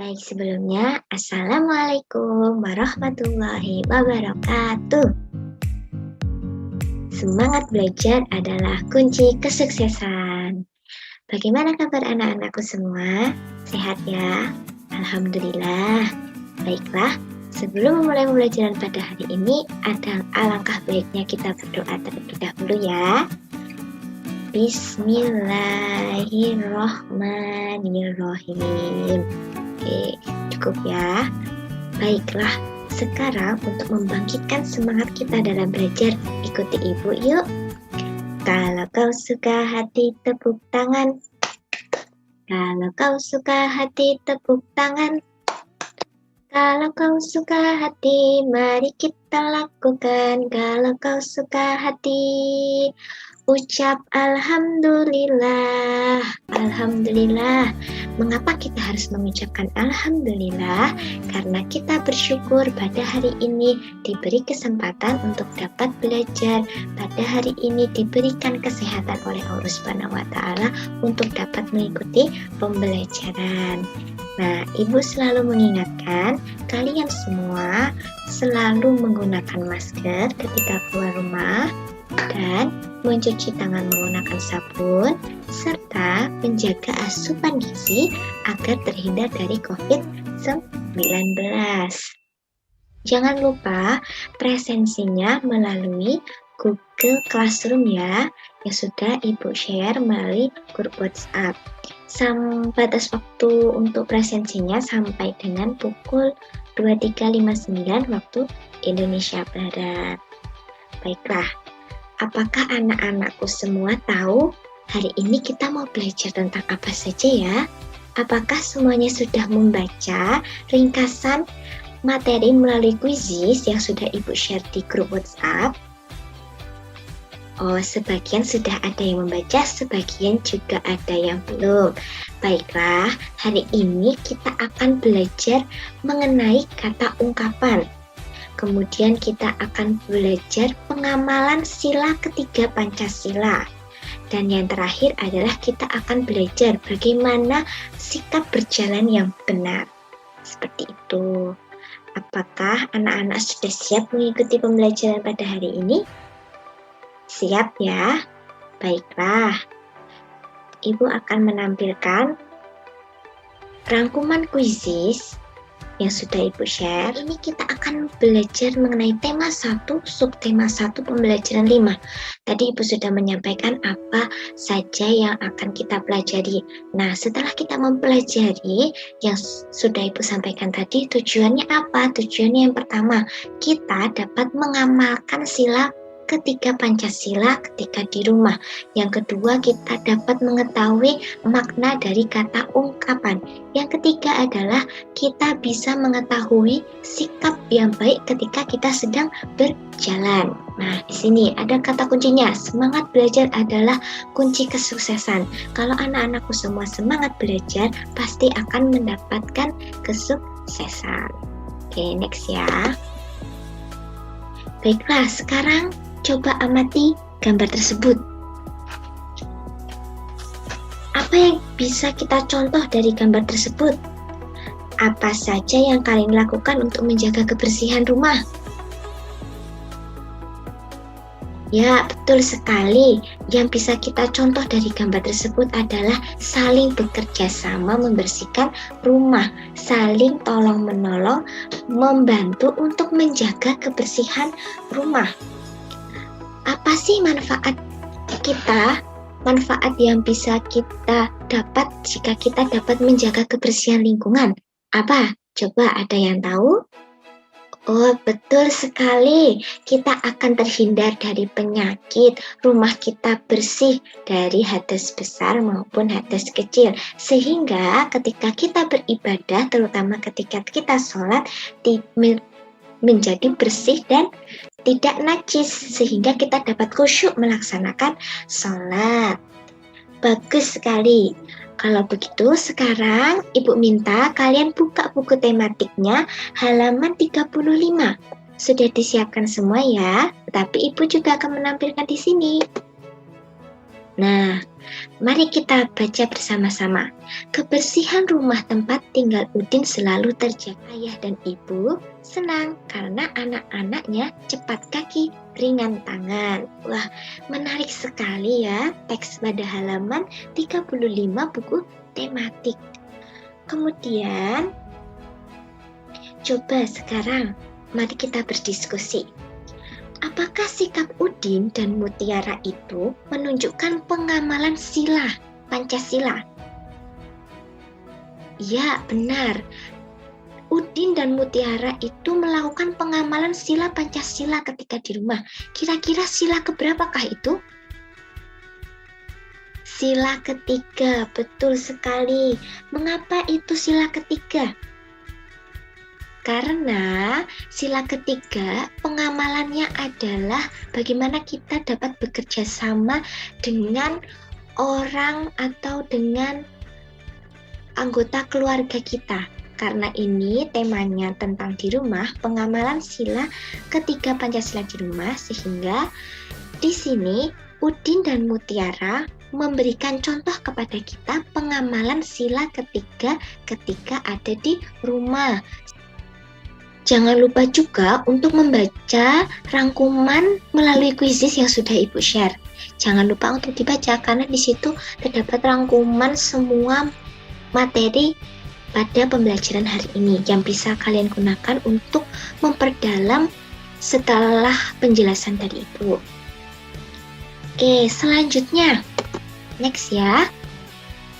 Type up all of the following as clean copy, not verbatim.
Baik, sebelumnya, Assalamualaikum warahmatullahi wabarakatuh. Semangat belajar adalah kunci kesuksesan. Bagaimana kabar anak-anakku semua? Sehat ya? Alhamdulillah. Baiklah, sebelum memulai pembelajaran pada hari ini, alangkah baiknya kita berdoa terlebih dahulu ya. Bismillahirrohmanirrohim. Oke, cukup ya. Baiklah, sekarang untuk membangkitkan semangat kita dalam belajar, ikuti ibu yuk. Kalau kau suka hati, tepuk tangan. Kalau kau suka hati, tepuk tangan. Kalau kau suka hati, mari kita lakukan. Kalau kau suka hati, ucap Alhamdulillah. Alhamdulillah. Mengapa kita harus mengucapkan Alhamdulillah? Karena kita bersyukur pada hari ini diberi kesempatan untuk dapat belajar. Pada hari ini diberikan kesehatan oleh Allah Subhanahu wa Ta'ala untuk dapat mengikuti pembelajaran. Nah, Ibu selalu mengingatkan kalian semua selalu menggunakan masker ketika keluar rumah dan mencuci tangan menggunakan sabun serta menjaga asupan gizi agar terhindar dari COVID-19. Jangan lupa presensinya melalui Google Classroom ya, yang sudah Ibu share melalui grup WhatsApp. Batas waktu untuk presensinya sampai dengan pukul 23.59 waktu Indonesia Barat. Baiklah, apakah anak-anakku semua tahu hari ini kita mau belajar tentang apa saja ya? Apakah semuanya sudah membaca ringkasan materi melalui quizzes yang sudah Ibu share di grup WhatsApp? Oh, sebagian sudah ada yang membaca, sebagian juga ada yang belum. Baiklah, hari ini kita akan belajar mengenai kata ungkapan. Kemudian kita akan belajar pengamalan sila ketiga Pancasila. Dan yang terakhir adalah kita akan belajar bagaimana sikap berjalan yang benar. Seperti itu. Apakah anak-anak sudah siap mengikuti pembelajaran pada hari ini? Siap ya? Baiklah. Ibu akan menampilkan rangkuman quizzes yang sudah Ibu share. Ini kita akan belajar mengenai tema 1, subtema 1, pembelajaran 5. Tadi Ibu sudah menyampaikan apa saja yang akan kita pelajari. Nah, setelah kita mempelajari yang sudah Ibu sampaikan tadi, tujuannya apa? Tujuannya yang pertama, kita dapat mengamalkan sila ketiga Pancasila ketika di rumah. Yang kedua, kita dapat mengetahui makna dari kata ungkapan. Yang ketiga adalah kita bisa mengetahui sikap yang baik ketika kita sedang berjalan. Nah, di sini ada kata kuncinya. Semangat belajar adalah kunci kesuksesan. Kalau anak-anakku semua semangat belajar, pasti akan mendapatkan kesuksesan. Oke, next ya. Baiklah, sekarang coba amati gambar tersebut. Apa yang bisa kita contoh dari gambar tersebut? Apa saja yang kalian lakukan untuk menjaga kebersihan rumah? Ya, betul sekali. Yang bisa kita contoh dari gambar tersebut adalah saling bekerja sama membersihkan rumah, saling tolong-menolong, membantu untuk menjaga kebersihan rumah. Apa sih manfaat kita? Manfaat yang bisa kita dapat jika kita dapat menjaga kebersihan lingkungan. Apa? Coba ada yang tahu? Oh, betul sekali. Kita akan terhindar dari penyakit. Rumah kita bersih dari hadas besar maupun hadas kecil. Sehingga ketika kita beribadah, terutama ketika kita sholat, menjadi bersih dan tidak najis, sehingga kita dapat khusyuk melaksanakan sholat. Bagus sekali. Kalau begitu, sekarang Ibu minta kalian buka buku tematiknya halaman 35. Sudah disiapkan semua ya, tapi Ibu juga akan menampilkan di sini. Nah, mari kita baca bersama-sama. Kebersihan rumah tempat tinggal Udin selalu terjaga. Ayah dan ibu senang karena anak-anaknya cepat kaki, ringan tangan. Wah, menarik sekali ya teks pada halaman 35 buku tematik. Kemudian, coba sekarang mari kita berdiskusi. Apakah sikap Udin dan Mutiara itu menunjukkan pengamalan sila Pancasila? Ya, benar. Udin dan Mutiara itu melakukan pengamalan sila Pancasila ketika di rumah. Kira-kira sila keberapakah itu? Sila ketiga, betul sekali. Mengapa itu sila ketiga? Karena sila ketiga pengamalannya adalah bagaimana kita dapat bekerja sama dengan orang atau dengan anggota keluarga kita. Karena ini temanya tentang di rumah, pengamalan sila ketiga Pancasila di rumah, sehingga di sini Udin dan Mutiara memberikan contoh kepada kita pengamalan sila ketiga ketika ada di rumah. Jangan lupa juga untuk membaca rangkuman melalui kuisis yang sudah Ibu share. Jangan lupa untuk dibaca karena di situ terdapat rangkuman semua materi pada pembelajaran hari ini yang bisa kalian gunakan untuk memperdalam setelah penjelasan dari Ibu. Oke, selanjutnya. Next ya.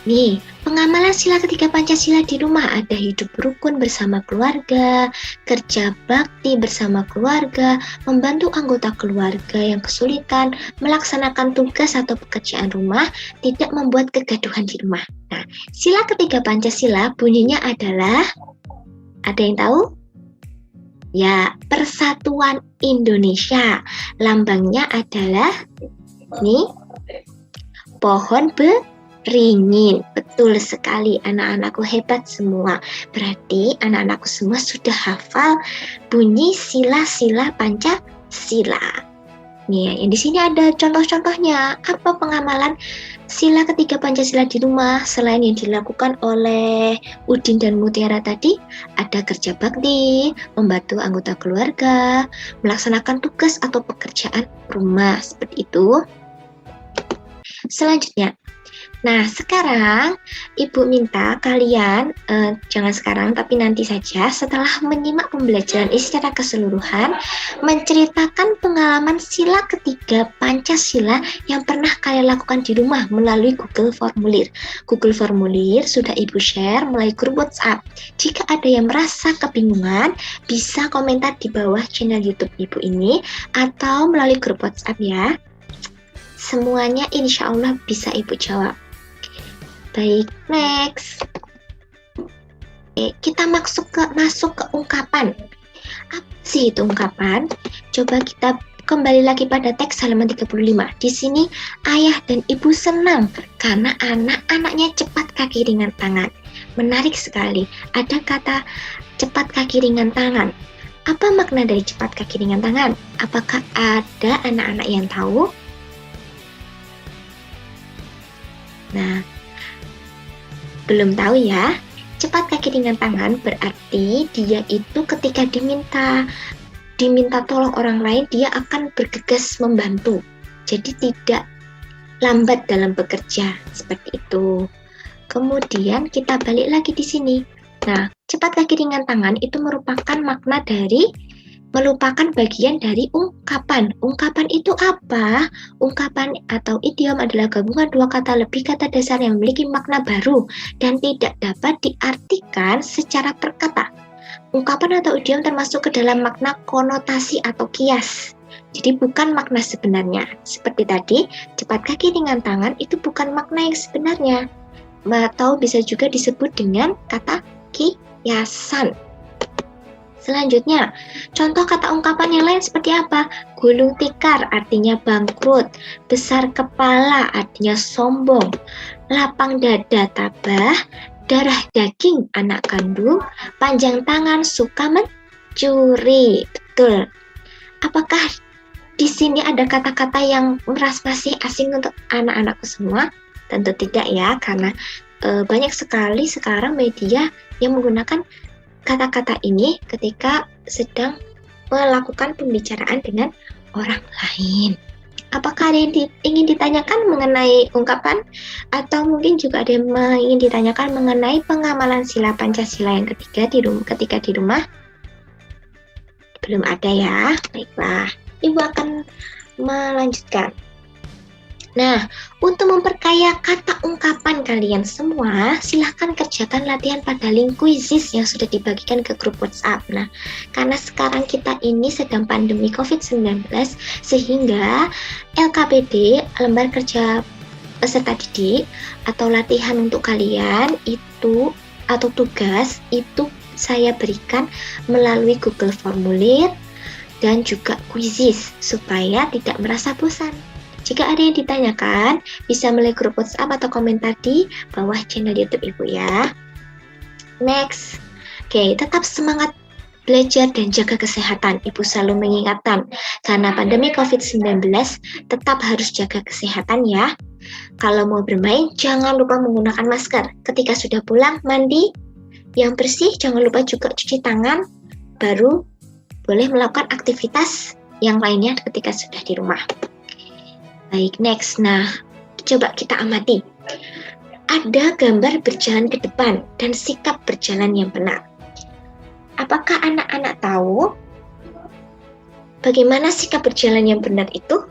Nih, pengamalan sila ketiga Pancasila di rumah ada hidup rukun bersama keluarga, kerja bakti bersama keluarga, membantu anggota keluarga yang kesulitan, melaksanakan tugas atau pekerjaan rumah, tidak membuat kegaduhan di rumah. Nah, sila ketiga Pancasila bunyinya adalah, ada yang tahu? Ya, Persatuan Indonesia. Lambangnya adalah, nih, pohon beringin. Betul sekali, anak-anakku hebat semua. Berarti anak-anakku semua sudah hafal bunyi sila-sila Pancasila. Nih, yang di sini ada contoh-contohnya. Apa pengamalan sila ketiga Pancasila di rumah selain yang dilakukan oleh Udin dan Mutiara tadi? Ada kerja bakti, membantu anggota keluarga, melaksanakan tugas atau pekerjaan rumah, seperti itu. Selanjutnya, nah sekarang Ibu minta kalian, jangan sekarang tapi nanti saja setelah menyimak pembelajaran ini secara keseluruhan, menceritakan pengalaman sila ketiga Pancasila yang pernah kalian lakukan di rumah melalui Google Formulir. Google Formulir sudah Ibu share melalui grup WhatsApp. Jika ada yang merasa kebingungan, bisa komentar di bawah channel YouTube Ibu ini atau melalui grup WhatsApp ya. Semuanya insya Allah bisa Ibu jawab. Baik, next. Oke, kita masuk ke ungkapan. Apa sih itu ungkapan? Coba kita kembali lagi pada teks halaman 35. Di sini ayah dan ibu senang karena anak-anaknya cepat kaki ringan tangan. Menarik sekali. Ada kata cepat kaki ringan tangan. Apa makna dari cepat kaki ringan tangan? Apakah ada anak-anak yang tahu? Nah, belum tahu ya. Cepat kaki ringan tangan berarti dia itu ketika diminta tolong orang lain, dia akan bergegas membantu. Jadi tidak lambat dalam bekerja, seperti itu. Kemudian kita balik lagi di sini. Nah, cepat kaki ringan tangan itu merupakan bagian dari ungkapan. Ungkapan itu apa? Ungkapan atau idiom adalah gabungan dua kata lebih kata dasar yang memiliki makna baru dan tidak dapat diartikan secara per kata. Ungkapan atau idiom termasuk ke dalam makna konotasi atau kias. Jadi bukan makna sebenarnya. Seperti tadi, cepat kaki ringan tangan itu bukan makna yang sebenarnya. Atau bisa juga disebut dengan kata kiasan. Selanjutnya, contoh kata ungkapan yang lain seperti apa? Gulung tikar artinya bangkrut, besar kepala artinya sombong, lapang dada tabah, darah daging anak kandung, panjang tangan suka mencuri. Betul. Apakah di sini ada kata-kata yang masih asing untuk anak-anakku semua? Tentu tidak ya, karena banyak sekali sekarang media yang menggunakan kata-kata ini ketika sedang melakukan pembicaraan dengan orang lain. Apakah ada yang ingin ditanyakan mengenai ungkapan, atau mungkin juga ada yang ingin ditanyakan mengenai pengamalan sila Pancasila yang ketiga ketika di rumah? Belum ada ya? Baiklah, Ibu akan melanjutkan. Nah, untuk memperkaya kata ungkapan kalian semua, silahkan kerjakan latihan pada link quizzes yang sudah dibagikan ke grup WhatsApp. Nah, karena sekarang kita ini sedang pandemi COVID-19, sehingga LKPD, Lembar Kerja Peserta Didik, atau latihan untuk kalian itu, atau tugas, itu saya berikan melalui Google Formulir dan juga quizzes, supaya tidak merasa bosan. Jika ada yang ditanyakan, bisa melalui grup WhatsApp atau komentar di bawah channel YouTube Ibu ya. Next. Oke, tetap semangat belajar dan jaga kesehatan. Ibu selalu mengingatkan, karena pandemi COVID-19 tetap harus jaga kesehatan ya. Kalau mau bermain, jangan lupa menggunakan masker. Ketika sudah pulang, mandi yang bersih, jangan lupa juga cuci tangan, baru boleh melakukan aktivitas yang lainnya ketika sudah di rumah. Baik, next. Nah, coba kita amati. Ada gambar berjalan ke depan dan sikap berjalan yang benar. Apakah anak-anak tahu bagaimana sikap berjalan yang benar itu?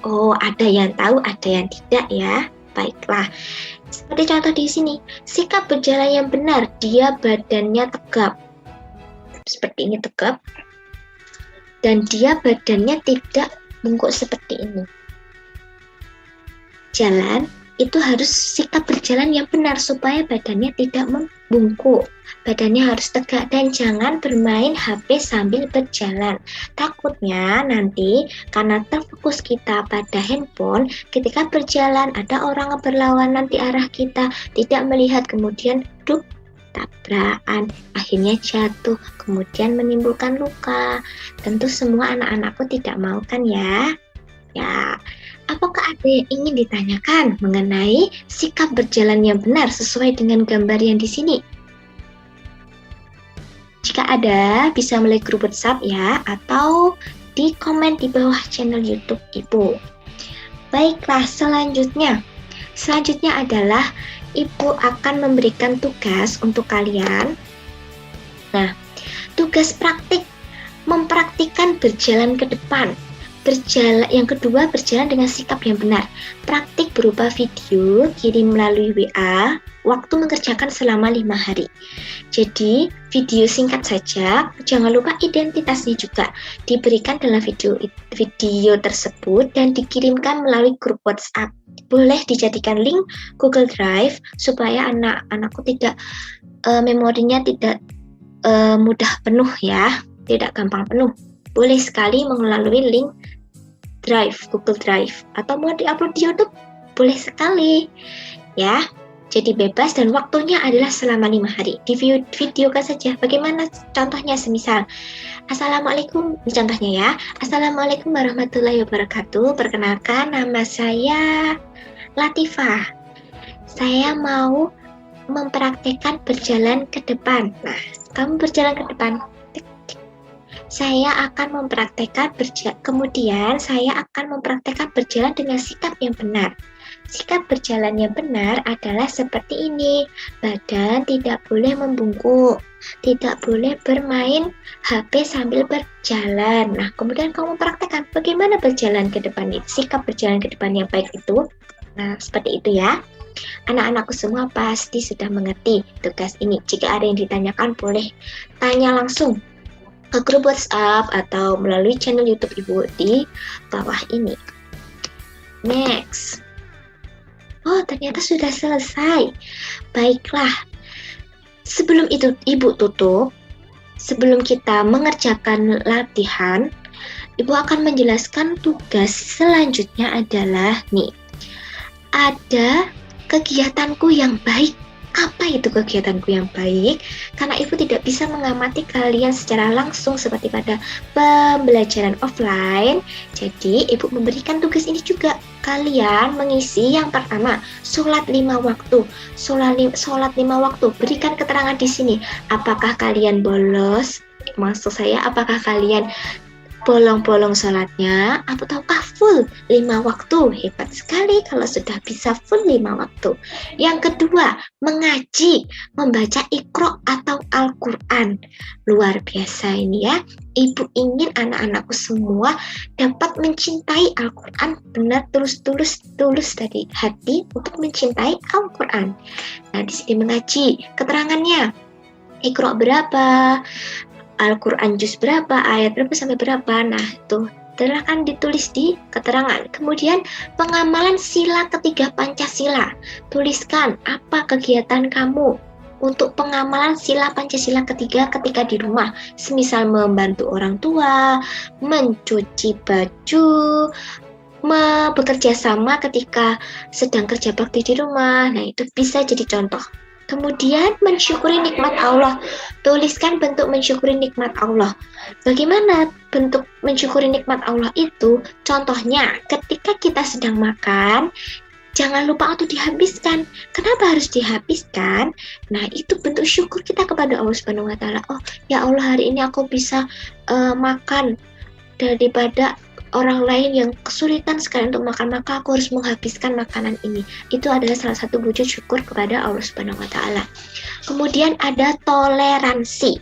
Oh, ada yang tahu, ada yang tidak ya. Baiklah. Seperti contoh di sini, sikap berjalan yang benar, dia badannya tegap. Seperti ini tegap. Dan dia badannya tidak bungkuk seperti ini. Jalan itu harus sikap berjalan yang benar supaya badannya tidak membungkuk. Badannya harus tegak dan jangan bermain HP sambil berjalan. Takutnya nanti karena terfokus kita pada handphone, ketika berjalan ada orang berlawanan di arah kita, tidak melihat, kemudian tabrakan, akhirnya jatuh, kemudian menimbulkan luka. Tentu semua anak-anakku tidak mau kan ya? Ya, apakah ada yang ingin ditanyakan mengenai sikap berjalan yang benar sesuai dengan gambar yang di sini? Jika ada, bisa melalui grup WhatsApp ya, atau di komen di bawah channel YouTube Ibu. Baiklah, selanjutnya adalah Ibu akan memberikan tugas untuk kalian. Nah, tugas praktik mempraktikkan berjalan ke depan. Yang kedua, berjalan dengan sikap yang benar. Praktik berupa video, kirim melalui WA, waktu mengerjakan selama 5 hari. Jadi, video singkat saja, jangan lupa identitasnya juga diberikan dalam video tersebut dan dikirimkan melalui grup WhatsApp. Boleh dijadikan link Google Drive supaya anak-anakku tidak memorinya tidak mudah penuh ya, tidak gampang penuh. Boleh sekali melalui link Drive, Google Drive, atau mau diupload di YouTube, boleh sekali ya. Jadi bebas dan waktunya adalah selama 5 hari. Di videokan saja. Bagaimana contohnya? Semisal, Assalamualaikum, ini contohnya ya. Assalamualaikum warahmatullahi wabarakatuh. Perkenalkan, nama saya Latifah. Saya mau mempraktekkan berjalan ke depan. Nah, kamu berjalan ke depan. Saya akan mempraktekkan kemudian saya akan mempraktekkan berjalan dengan sikap yang benar. Sikap berjalan yang benar adalah seperti ini. Badan tidak boleh membungkuk, tidak boleh bermain HP sambil berjalan. Nah, kemudian kamu praktekkan bagaimana berjalan ke depan itu, sikap berjalan ke depan yang baik itu. Nah, seperti itu ya. Anak-anakku semua pasti sudah mengerti tugas ini. Jika ada yang ditanyakan, boleh tanya langsung ke grup WhatsApp atau melalui channel YouTube Ibu di bawah ini. Next. Oh, ternyata sudah selesai. Baiklah. Sebelum itu Ibu tutup, sebelum kita mengerjakan latihan, Ibu akan menjelaskan tugas selanjutnya adalah nih. Ada kegiatanku yang baik Apa itu kegiatanku yang baik? Karena Ibu tidak bisa mengamati kalian secara langsung seperti pada pembelajaran offline. Jadi Ibu memberikan tugas ini juga. Kalian mengisi yang pertama, sholat 5 waktu. Sholat 5 waktu. Berikan keterangan di sini. Apakah kalian bolos? Maksud saya, apakah kalian bolong-bolong sholatnya ataukah full 5 waktu? Hebat sekali kalau sudah bisa full 5 waktu. Yang kedua, mengaji, membaca Iqra atau Al-Quran. Luar biasa ini ya. Ibu ingin anak-anakku semua dapat mencintai Al-Quran, benar tulus dari hati untuk mencintai Al-Quran. Nah, di sini mengaji, keterangannya Iqra berapa, Al-Quran juz berapa, ayat berapa sampai berapa. Nah, itu silakan ditulis di keterangan. Kemudian pengamalan sila ketiga Pancasila. Tuliskan apa kegiatan kamu untuk pengamalan sila Pancasila ketiga ketika di rumah. Semisal membantu orang tua, mencuci baju, bekerja sama ketika sedang kerja bakti di rumah. Nah, itu bisa jadi contoh. Kemudian mensyukuri nikmat Allah. Tuliskan bentuk mensyukuri nikmat Allah. Bagaimana bentuk mensyukuri nikmat Allah itu? Contohnya, ketika kita sedang makan, jangan lupa untuk dihabiskan. Kenapa harus dihabiskan? Nah, itu bentuk syukur kita kepada Allah Subhanahu wa taala. Oh, ya Allah, hari ini aku bisa makan daripada orang lain yang kesulitan sekali untuk makan, maka aku harus menghabiskan makanan ini. Itu adalah salah satu wujud syukur kepada Allah Subhanahu wa taala. Kemudian ada toleransi.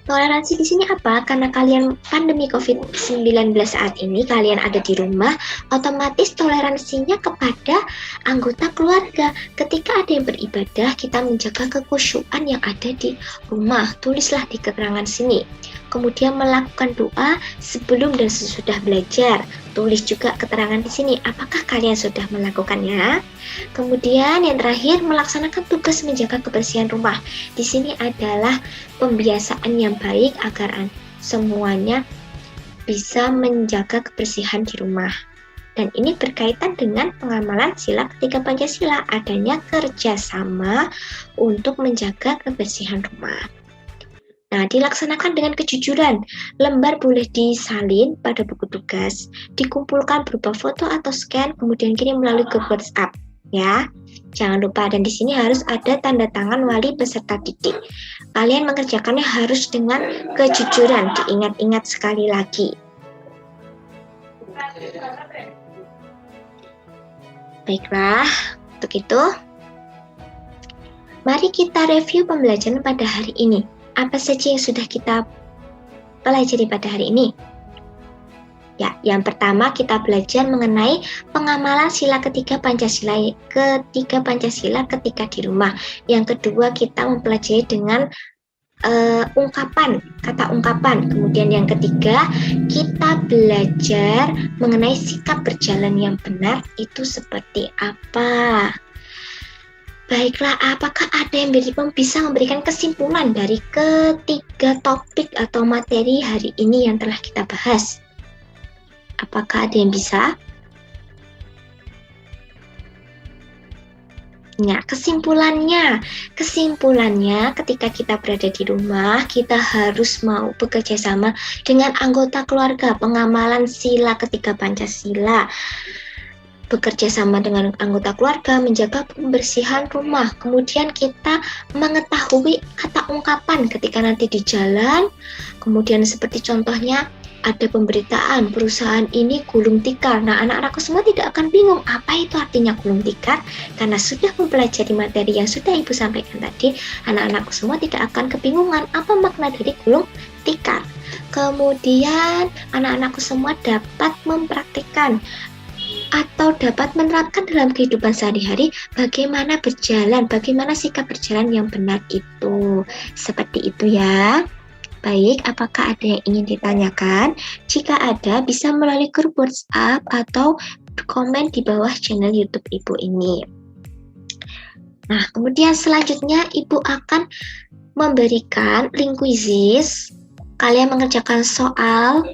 Toleransi di sini apa? Karena kalian pandemi COVID-19 saat ini, kalian ada di rumah, otomatis toleransinya kepada anggota keluarga. Ketika ada yang beribadah, kita menjaga kekhusyuan yang ada di rumah. Tulislah di keterangan sini. Kemudian melakukan doa sebelum dan sesudah belajar. Tulis juga keterangan di sini. Apakah kalian sudah melakukannya? Kemudian yang terakhir, melaksanakan tugas menjaga kebersihan rumah. Di sini adalah pembiasaan yang baik agar semuanya bisa menjaga kebersihan di rumah. Dan ini berkaitan dengan pengamalan sila ketiga Pancasila, adanya kerjasama untuk menjaga kebersihan rumah. Nah, dilaksanakan dengan kejujuran. Lembar boleh disalin pada buku tugas, dikumpulkan berupa foto atau scan, kemudian kirim melalui grup WhatsApp. Ya, jangan lupa, dan di sini harus ada tanda tangan wali peserta didik. Kalian mengerjakannya harus dengan kejujuran, diingat-ingat sekali lagi. Baiklah, untuk itu, mari kita review pembelajaran pada hari ini. Apa saja yang sudah kita pelajari pada hari ini? Ya, yang pertama kita belajar mengenai pengamalan sila ketiga Pancasila ketika di rumah. Yang kedua kita mempelajari dengan kata ungkapan. Kemudian yang ketiga kita belajar mengenai sikap berjalan yang benar itu seperti apa. Baiklah, apakah ada yang bisa memberikan kesimpulan dari ketiga topik atau materi hari ini yang telah kita bahas? Apakah ada yang bisa? Nah, kesimpulannya ketika kita berada di rumah, kita harus mau bekerja sama dengan anggota keluarga, pengamalan sila ketiga Pancasila. Bekerja sama dengan anggota keluarga, menjaga kebersihan rumah. Kemudian kita mengetahui kata ungkapan ketika nanti di jalan. Kemudian seperti contohnya, ada pemberitaan perusahaan ini gulung tikar. Nah, anak-anakku semua tidak akan bingung apa itu artinya gulung tikar, karena sudah mempelajari materi yang sudah Ibu sampaikan tadi. Anak-anakku semua tidak akan kebingungan apa makna dari gulung tikar. Kemudian anak-anakku semua dapat mempraktikkan atau dapat menerapkan dalam kehidupan sehari-hari bagaimana sikap berjalan yang benar itu. Seperti itu ya. Baik, apakah ada yang ingin ditanyakan? Jika ada, bisa melalui grup WhatsApp atau komen di bawah channel YouTube Ibu ini. Nah, kemudian selanjutnya Ibu akan memberikan link quizzes. Kalian mengerjakan soal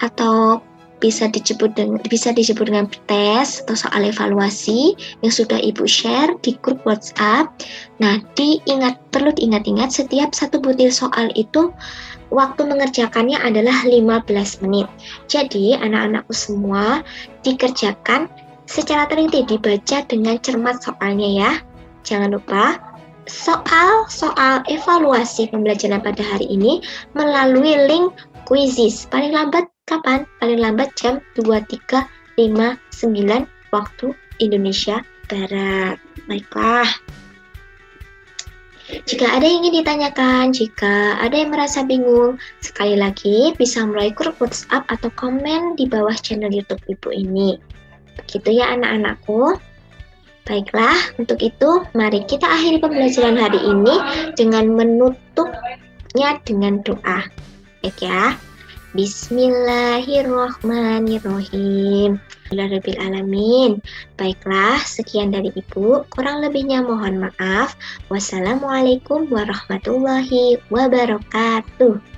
atau bisa disebut dengan tes atau soal evaluasi yang sudah Ibu share di grup WhatsApp. Nah, perlu diingat-ingat setiap satu butir soal itu waktu mengerjakannya adalah 15 menit. Jadi, anak-anakku semua dikerjakan secara teliti, dibaca dengan cermat soalnya ya. Jangan lupa soal evaluasi pembelajaran pada hari ini melalui link Quizizz. Paling lambat kapan? Paling lambat jam 23.59 waktu Indonesia Barat. Baiklah. Jika ada yang ingin ditanyakan, jika ada yang merasa bingung, sekali lagi bisa melalui grup WhatsApp atau komen di bawah channel YouTube Ibu ini. Begitu ya anak-anakku. Baiklah, untuk itu mari kita akhiri pembelajaran hari ini dengan menutupnya dengan doa. Baik ya. Bismillahirrohmanirrohim. Alhamdulillahirrahmanirrahim. Baiklah, sekian dari Ibu. Kurang lebihnya mohon maaf. Wassalamualaikum warahmatullahi wabarakatuh.